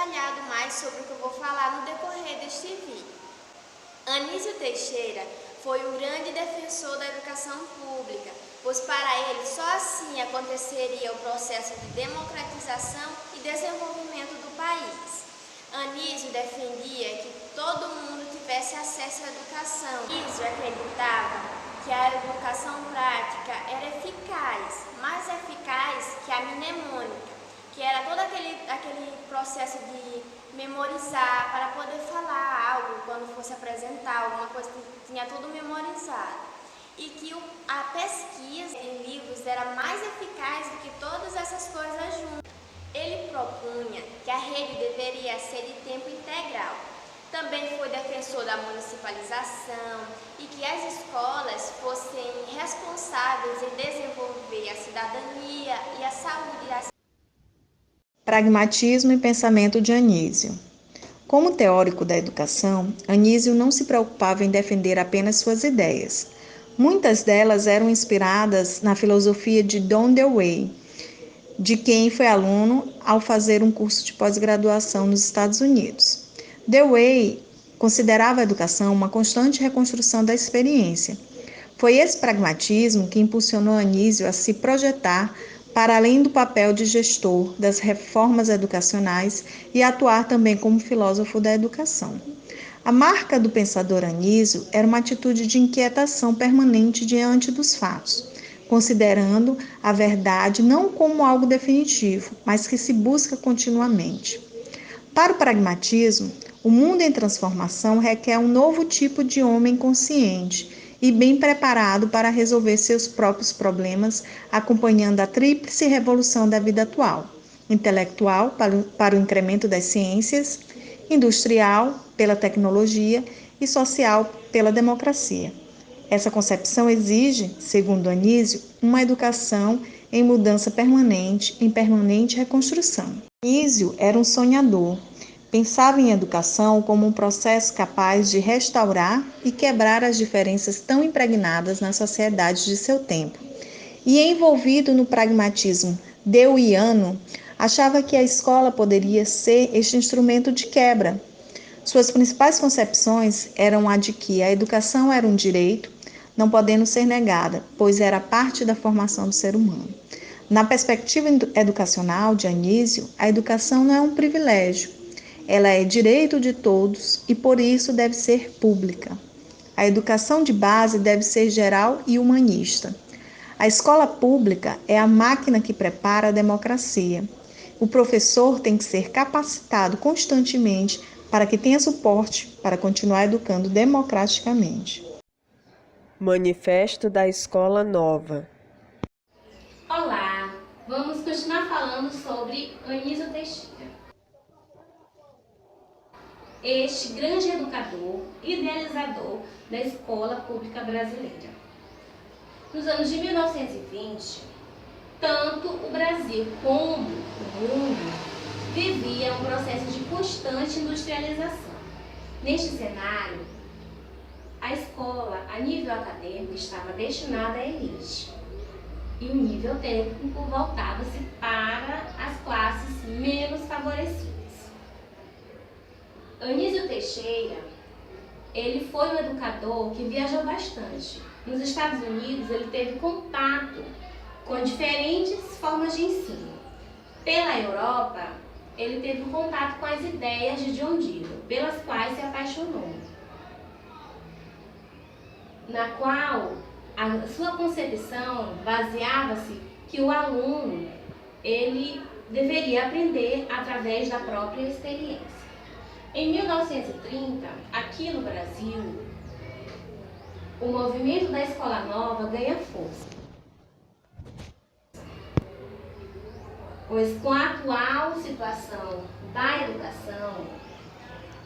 detalhado mais sobre o que eu vou falar no decorrer deste vídeo. Anísio Teixeira foi um grande defensor da educação pública, pois para ele só assim aconteceria o processo de democratização e desenvolvimento do país. Anísio defendia que todo mundo tivesse acesso à educação. Anísio acreditava que a educação prática era eficaz, mais eficaz que a mnemônica, que era todo aquele processo de memorizar para poder falar algo quando fosse apresentar alguma coisa que tinha tudo memorizado. E que a pesquisa em livros era mais eficaz do que todas essas coisas juntas. Ele propunha que a rede deveria ser de tempo integral. Também foi defensor da municipalização e que as escolas fossem responsáveis em desenvolver a cidadania e a saúde. Pragmatismo e pensamento de Anísio. Como teórico da educação, Anísio não se preocupava em defender apenas suas ideias. Muitas delas eram inspiradas na filosofia de John Dewey, de quem foi aluno ao fazer um curso de pós-graduação nos Estados Unidos. Dewey considerava a educação uma constante reconstrução da experiência. Foi esse pragmatismo que impulsionou Anísio a se projetar para além do papel de gestor das reformas educacionais e atuar também como filósofo da educação. A marca do pensador Anísio era uma atitude de inquietação permanente diante dos fatos, considerando a verdade não como algo definitivo, mas que se busca continuamente. Para o pragmatismo, o mundo em transformação requer um novo tipo de homem consciente e bem preparado para resolver seus próprios problemas, acompanhando a tríplice revolução da vida atual: intelectual, para o incremento das ciências, industrial, pela tecnologia e social, pela democracia. Essa concepção exige, segundo Anísio, uma educação em mudança permanente, em permanente reconstrução. Anísio era um sonhador. Pensava em educação como um processo capaz de restaurar e quebrar as diferenças tão impregnadas na sociedade de seu tempo. E envolvido no pragmatismo deweyano, achava que a escola poderia ser este instrumento de quebra. Suas principais concepções eram a de que a educação era um direito, não podendo ser negada, pois era parte da formação do ser humano. Na perspectiva educacional de Anísio, a educação não é um privilégio, ela é direito de todos e por isso deve ser pública. A educação de base deve ser geral e humanista. A escola pública é a máquina que prepara a democracia. O professor tem que ser capacitado constantemente para que tenha suporte para continuar educando democraticamente. Manifesto da Escola Nova. Olá, vamos continuar falando sobre Anísio Teixeira. Este grande educador, idealizador da escola pública brasileira. Nos anos de 1920, tanto o Brasil como o mundo vivia um processo de constante industrialização. Neste cenário, a escola, a nível acadêmico, estava destinada à elite e o nível técnico voltava-se para as classes menos favorecidas. Anísio Teixeira, ele foi um educador que viajou bastante. Nos Estados Unidos, ele teve contato com diferentes formas de ensino. Pela Europa, ele teve contato com as ideias de John Dewey, pelas quais se apaixonou, na qual a sua concepção baseava-se que o aluno ele deveria aprender através da própria experiência. Em 1930, aqui no Brasil, o movimento da Escola Nova ganha força, pois com a atual situação da educação,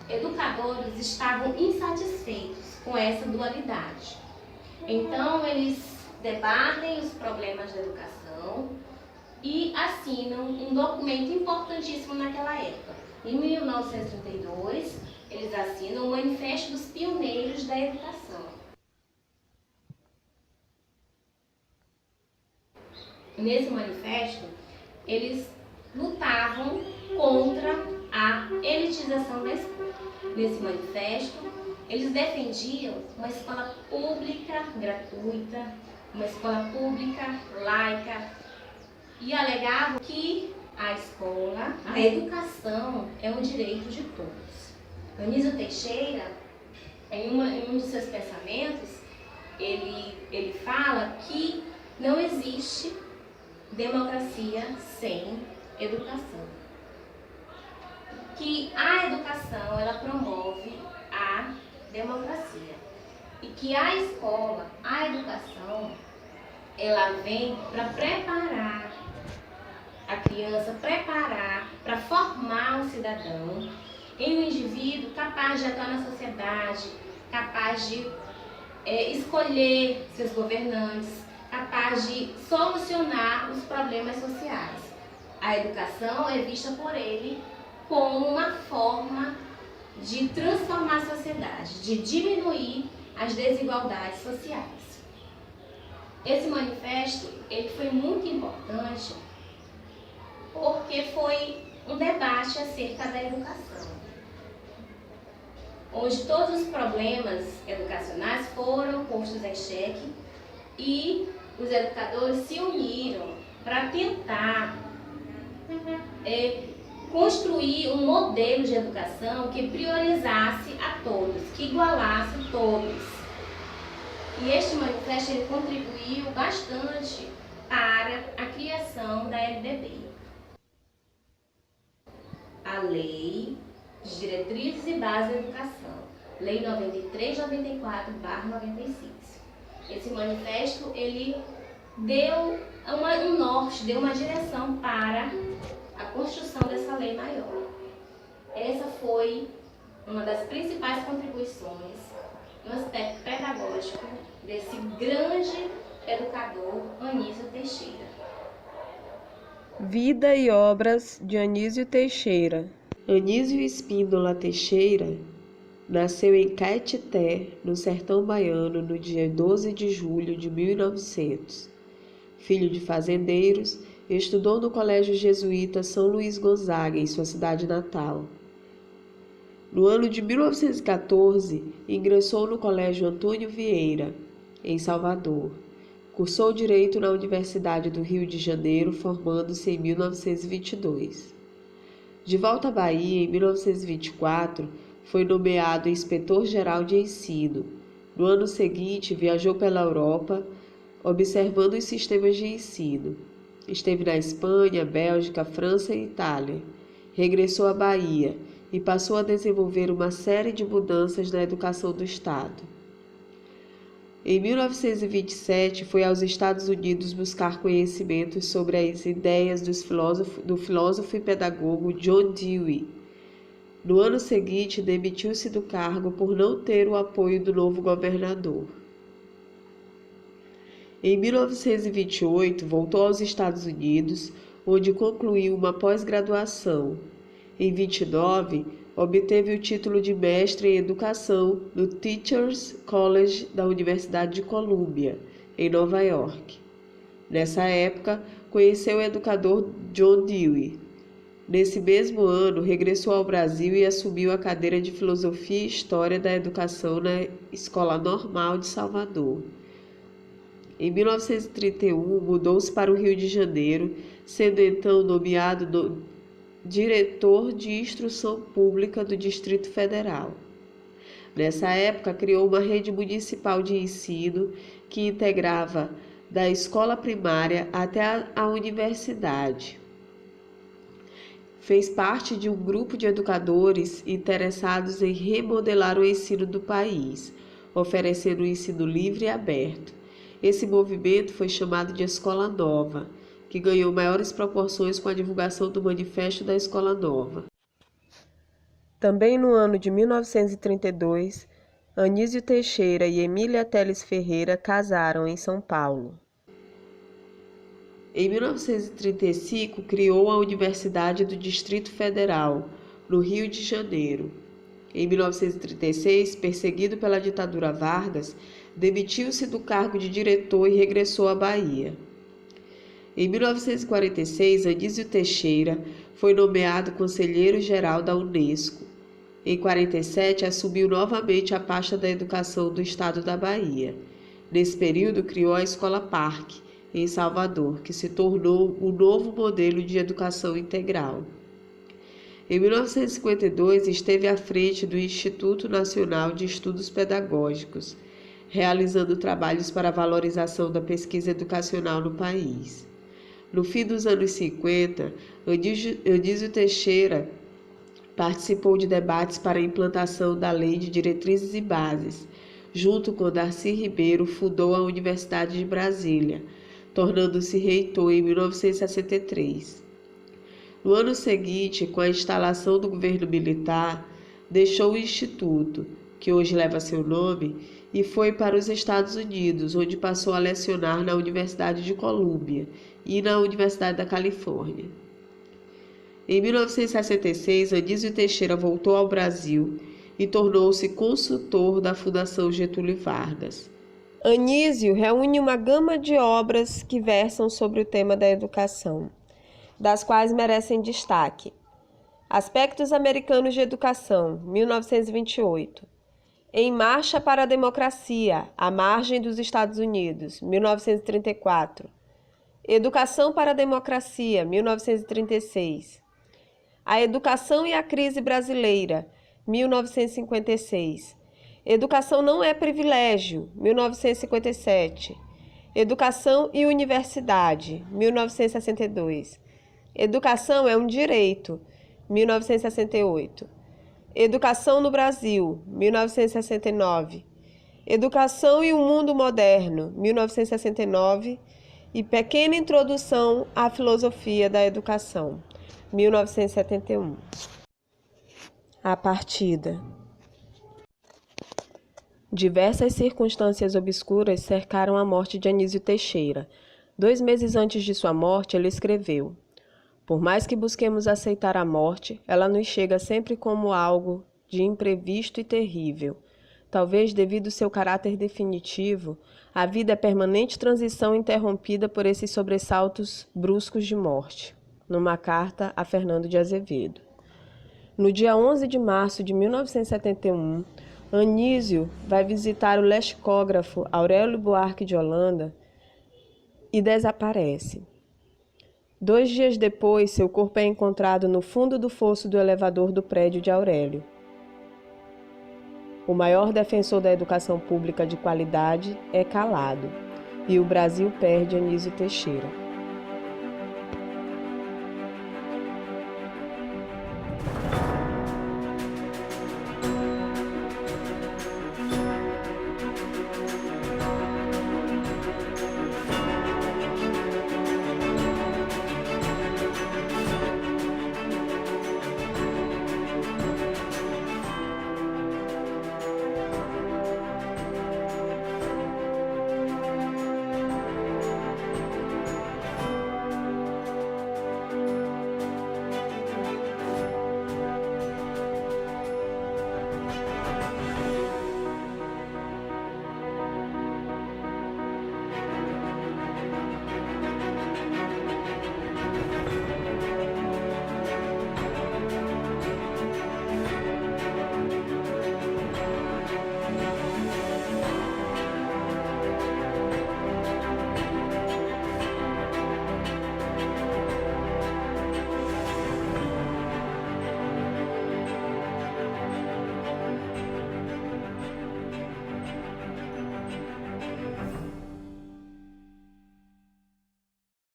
educadores estavam insatisfeitos com essa dualidade. Então, eles debatem os problemas da educação e assinam um documento importantíssimo naquela época. Em 1932, eles assinam o Manifesto dos Pioneiros da Educação. Nesse manifesto, eles lutavam contra a privatização da escola. Nesse manifesto, eles defendiam uma escola pública gratuita, uma escola pública laica, e alegavam que a escola, a educação é um direito de todos. Anísio Teixeira, em um dos seus pensamentos, ele fala que não existe democracia sem educação. Que a educação, ela promove a democracia. E que a escola, a educação, ela vem para preparar a criança, para formar um cidadão em um indivíduo capaz de atuar na sociedade, capaz de escolher seus governantes, capaz de solucionar os problemas sociais. A educação é vista por ele como uma forma de transformar a sociedade, de diminuir as desigualdades sociais. Esse manifesto ele foi muito importante porque foi um debate acerca da educação, onde todos os problemas educacionais foram postos em xeque e os educadores se uniram para tentar construir um modelo de educação que priorizasse a todos, que igualasse todos. E este manifesto ele contribuiu bastante para a criação da LDB. A Lei de Diretrizes e Bases da Educação, Lei 93/94/96. Esse manifesto ele deu um norte, deu uma direção para a construção dessa lei maior. Essa foi uma das principais contribuições no aspecto pedagógico desse grande educador Anísio Teixeira. Vida e obras de Anísio Teixeira. Anísio Espíndola Teixeira nasceu em Caetité, no sertão baiano, no dia 12 de julho de 1900. Filho de fazendeiros, estudou no Colégio Jesuíta São Luís Gonzaga, em sua cidade natal. No ano de 1914, ingressou no Colégio Antônio Vieira, em Salvador. Cursou Direito na Universidade do Rio de Janeiro, formando-se em 1922. De volta à Bahia, em 1924, foi nomeado inspetor-geral de ensino. No ano seguinte, viajou pela Europa, observando os sistemas de ensino. Esteve na Espanha, Bélgica, França e Itália. Regressou à Bahia e passou a desenvolver uma série de mudanças na educação do Estado. Em 1927, foi aos Estados Unidos buscar conhecimentos sobre as ideias do filósofo e pedagogo John Dewey. No ano seguinte, demitiu-se do cargo por não ter o apoio do novo governador. Em 1928, voltou aos Estados Unidos, onde concluiu uma pós-graduação. Em 29, obteve o título de mestre em educação no Teachers College da Universidade de Columbia, em Nova York. Nessa época, conheceu o educador John Dewey. Nesse mesmo ano, regressou ao Brasil e assumiu a cadeira de Filosofia e História da Educação na Escola Normal de Salvador. Em 1931, mudou-se para o Rio de Janeiro, sendo então nomeado diretor de Instrução Pública do Distrito Federal. Nessa época, criou uma rede municipal de ensino que integrava da escola primária até a universidade. Fez parte de um grupo de educadores interessados em remodelar o ensino do país, oferecendo um ensino livre e aberto. Esse movimento foi chamado de Escola Nova, que ganhou maiores proporções com a divulgação do Manifesto da Escola Nova. Também no ano de 1932, Anísio Teixeira e Emília Teles Ferreira casaram em São Paulo. Em 1935, criou a Universidade do Distrito Federal, no Rio de Janeiro. Em 1936, perseguido pela ditadura Vargas, demitiu-se do cargo de diretor e regressou à Bahia. Em 1946, Anísio Teixeira foi nomeado conselheiro-geral da Unesco. Em 47, assumiu novamente a pasta da educação do estado da Bahia. Nesse período, criou a Escola Parque, em Salvador, que se tornou um novo modelo de educação integral. Em 1952, esteve à frente do Instituto Nacional de Estudos Pedagógicos, realizando trabalhos para a valorização da pesquisa educacional no país. No fim dos anos 50, Anísio Teixeira participou de debates para a implantação da Lei de Diretrizes e Bases. Junto com Darcy Ribeiro, fundou a Universidade de Brasília, tornando-se reitor em 1963. No ano seguinte, com a instalação do governo militar, deixou o Instituto, que hoje leva seu nome, e foi para os Estados Unidos, onde passou a lecionar na Universidade de Colômbia e na Universidade da Califórnia. Em 1966, Anísio Teixeira voltou ao Brasil e tornou-se consultor da Fundação Getúlio Vargas. Anísio reúne uma gama de obras que versam sobre o tema da educação, das quais merecem destaque: Aspectos Americanos de Educação, 1928. Em Marcha para a Democracia, à margem dos Estados Unidos, 1934. Educação para a Democracia, 1936. A Educação e a Crise Brasileira, 1956. Educação não é privilégio, 1957. Educação e Universidade, 1962. Educação é um direito, 1968. Educação no Brasil, 1969. Educação e o Mundo Moderno, 1969. E Pequena Introdução à Filosofia da Educação, 1971. A partida. Diversas circunstâncias obscuras cercaram a morte de Anísio Teixeira. 2 meses antes de sua morte, ele escreveu: Por mais que busquemos aceitar a morte, ela nos chega sempre como algo de imprevisto e terrível. Talvez devido ao seu caráter definitivo, a vida é permanente transição interrompida por esses sobressaltos bruscos de morte. Numa carta a Fernando de Azevedo. No dia 11 de março de 1971, Anísio vai visitar o lexicógrafo Aurélio Buarque de Holanda e desaparece. 2 dias depois, seu corpo é encontrado no fundo do fosso do elevador do prédio de Aurélio. O maior defensor da educação pública de qualidade é calado, e o Brasil perde Anísio Teixeira.